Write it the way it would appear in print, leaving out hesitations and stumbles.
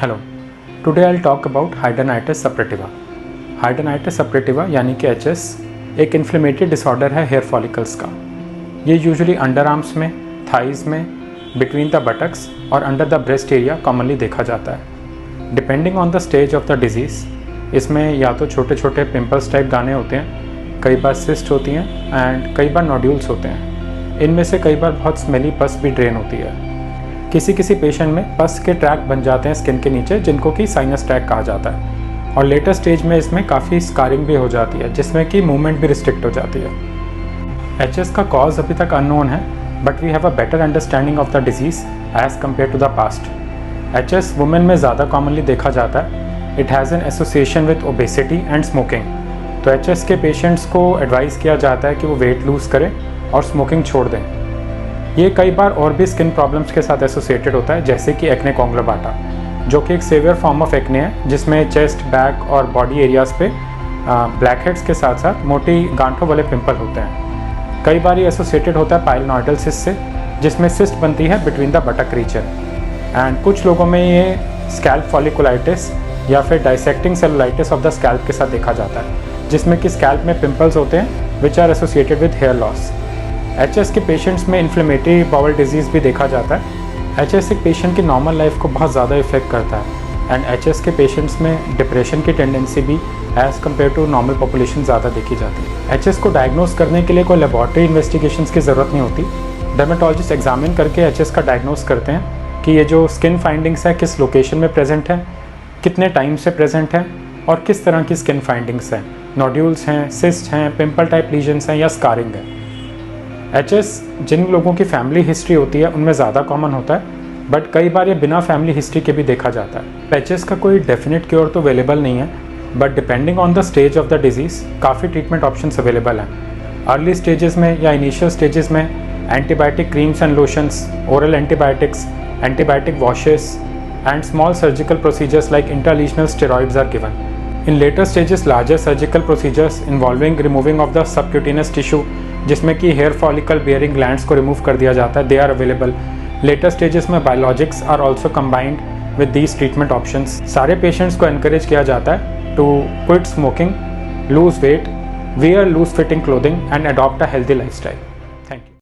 Hello, today I will talk about hidradenitis suppurativa. Hidradenitis suppurativa यानी कि HS एक inflammatory disorder है hair follicles का। ये यूजुअली अंडर आर्म्स में, थाइज़ में, बिटवीन द बटक्स और under the breast area commonly देखा जाता है। Depending on the stage of the disease इसमें या तो छोटे छोटे पिंपल्स टाइप दाने होते हैं, कई बार सिस्ट होती हैं एंड कई बार नोड्यूल्स होते हैं। इनमें से कई बार बहुत स्मेली पस भी ड्रेन होती है। किसी किसी पेशेंट में पस के ट्रैक बन जाते हैं स्किन के नीचे, जिनको कि साइनस ट्रैक कहा जाता है। और लेटर स्टेज में इसमें काफ़ी स्कारिंग भी हो जाती है, जिसमें कि मूवमेंट भी रिस्ट्रिक्ट हो जाती है। एचएस का कॉज अभी तक अननोन है, but we have a better understanding of the disease as compare to the past. HS women में ज़्यादा कॉमनली देखा जाता है। It has an association with obesity and smoking. तो एचएस के पेशेंट्स को एडवाइस किया जाता है कि वो वेट लूज़ करें और स्मोकिंग छोड़ दें। ये कई बार और भी स्किन प्रॉब्लम्स के साथ एसोसिएटेड होता है, जैसे कि एक्ने कॉन्ग्लोबाटा, जो कि एक सीवियर फॉर्म ऑफ एक्ने है, जिसमें चेस्ट, बैक और बॉडी एरियाज़ पे ब्लैक हेड्स के साथ साथ मोटी गांठों वाले पिंपल होते हैं। कई बार ये एसोसिएटेड होता है पाइलोनोइडल सिस्ट से, जिसमें सिस्ट बनती है between the buttock region. And कुछ लोगों में ये स्कैल्प फॉलिकुलाइटिस या फिर dissecting cellulitis of the scalp के साथ देखा जाता है, जिसमें कि स्कैल्प में पिंपल्स होते हैं which are associated with hair loss. HS के पेशेंट्स में इन्फ्लेमेटरी बाउल डिजीज़ भी देखा जाता है। एचएस एक पेशेंट की नॉर्मल लाइफ को बहुत ज़्यादा इफेक्ट करता है एंड एचएस के पेशेंट्स में डिप्रेशन की टेंडेंसी भी as compare to normal population ज़्यादा देखी जाती है। एचएस को डायग्नोज करने के लिए कोई लेबॉर्ट्री इन्वेस्टिगेशंस की ज़रूरत नहीं होती। डर्मेटोलॉजिस्ट एग्जामिन करके एचएस का डायग्नोज करते हैं कि ये जो स्किन फाइंडिंग्स है किस लोकेशन में प्रेजेंट है, कितने टाइम से प्रेजेंट है और किस तरह की स्किन फाइंडिंग्स हैं, नोड्यूल्स हैं, सिस्ट हैं, पिंपल टाइप लीजन्स हैं या स्कारिंग है। एचएस जिन लोगों की फैमिली हिस्ट्री होती है उनमें ज़्यादा कॉमन होता है, बट कई बार ये बिना फैमिली हिस्ट्री के भी देखा जाता है। एचएस का कोई डेफिनेट क्योर तो अवेलेबल नहीं है, but depending on the stage of the disease काफ़ी ट्रीटमेंट ऑप्शंस अवेलेबल हैं। अर्ली स्टेजेस में या इनिशियल स्टेजेस में antibiotic creams and lotions, oral antibiotics, antibiotic washes and small surgical procedures like intralesional steroids are given. In later stages, larger surgical procedures involving removing of the subcutaneous tissue, जिसमें कि hair follicle bearing glands को remove कर दिया जाता है, they are available. Later stages में biologics are also combined with these treatment options. सारे patients को एनकरेज किया जाता है to quit smoking, lose weight, wear loose fitting clothing and adopt a healthy lifestyle.